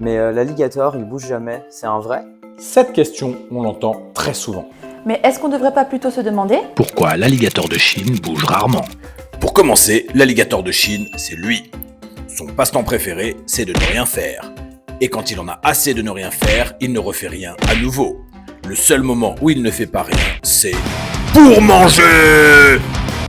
Mais l'alligator, il bouge jamais, c'est un vrai? Cette question, on l'entend très souvent. Mais est-ce qu'on ne devrait pas plutôt se demander Pourquoi l'alligator de Chine bouge rarement? Pour commencer, l'alligator de Chine, c'est lui. Son passe-temps préféré, c'est de ne rien faire. Et quand il en a assez de ne rien faire, il ne refait rien à nouveau. Le seul moment où il ne fait pas rien, c'est pour manger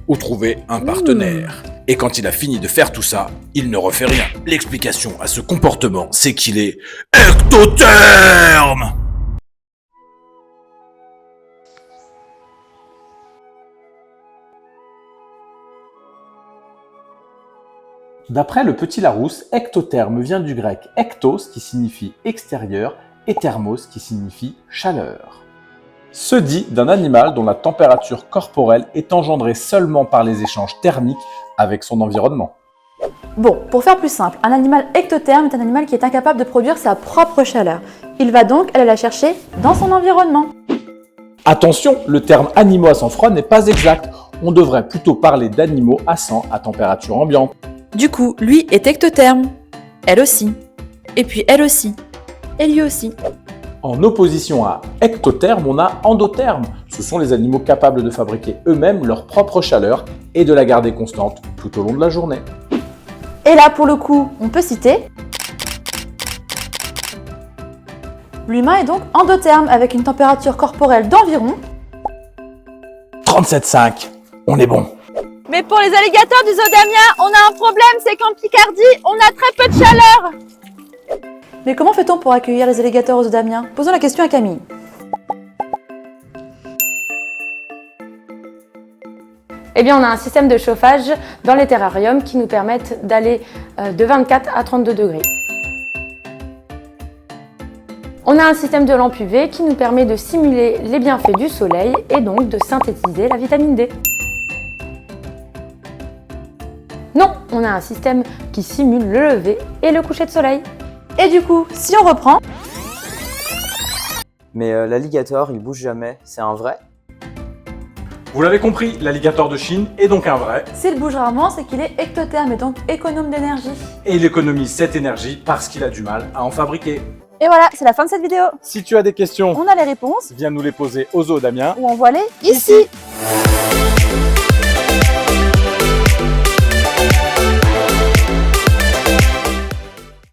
ou trouver un partenaire. Et quand il a fini de faire tout ça, il ne refait rien. L'explication à ce comportement, c'est qu'il est ectotherme. D'après le Petit Larousse, ectotherme vient du grec ektos qui signifie extérieur et thermos qui signifie chaleur. Se dit d'un animal dont la température corporelle est engendrée seulement par les échanges thermiques avec son environnement. Bon, pour faire plus simple, un animal ectotherme est un animal qui est incapable de produire sa propre chaleur. Il va donc aller la chercher dans son environnement. Attention, le terme animaux à sang froid n'est pas exact. On devrait plutôt parler d'animaux à sang à température ambiante. Du coup, lui est ectotherme. Elle aussi. Et puis elle aussi. Et lui aussi. En opposition à ectotherme, on a endotherme. Ce sont les animaux capables de fabriquer eux-mêmes leur propre chaleur et de la garder constante tout au long de la journée. Et là, pour le coup, on peut citer... L'humain est donc endotherme avec une température corporelle d'environ... 37,5, on est bon. Mais pour les alligators du zoo d'Amiens, on a un problème, c'est qu'en Picardie, on a très peu de chaleur. Mais comment fait-on pour accueillir les alligators aux zoo d'Amiens? Posons la question à Camille. Eh bien, on a un système de chauffage dans les terrariums qui nous permettent d'aller de 24 à 32 degrés. On a un système de lampe UV qui nous permet de simuler les bienfaits du soleil et donc de synthétiser la vitamine D. Non, on a un système qui simule le lever et le coucher de soleil. Et du coup, si on reprend... Mais l'alligator, il bouge jamais, c'est un vrai? Vous l'avez compris, l'alligator de Chine est donc un vrai. S'il bouge rarement, c'est qu'il est ectotherme et donc économe d'énergie. Et il économise cette énergie parce qu'il a du mal à en fabriquer. Et voilà, c'est la fin de cette vidéo. Si tu as des questions, On a les réponses viens nous les poser au zoo d'Amiens. ou on voit les ici.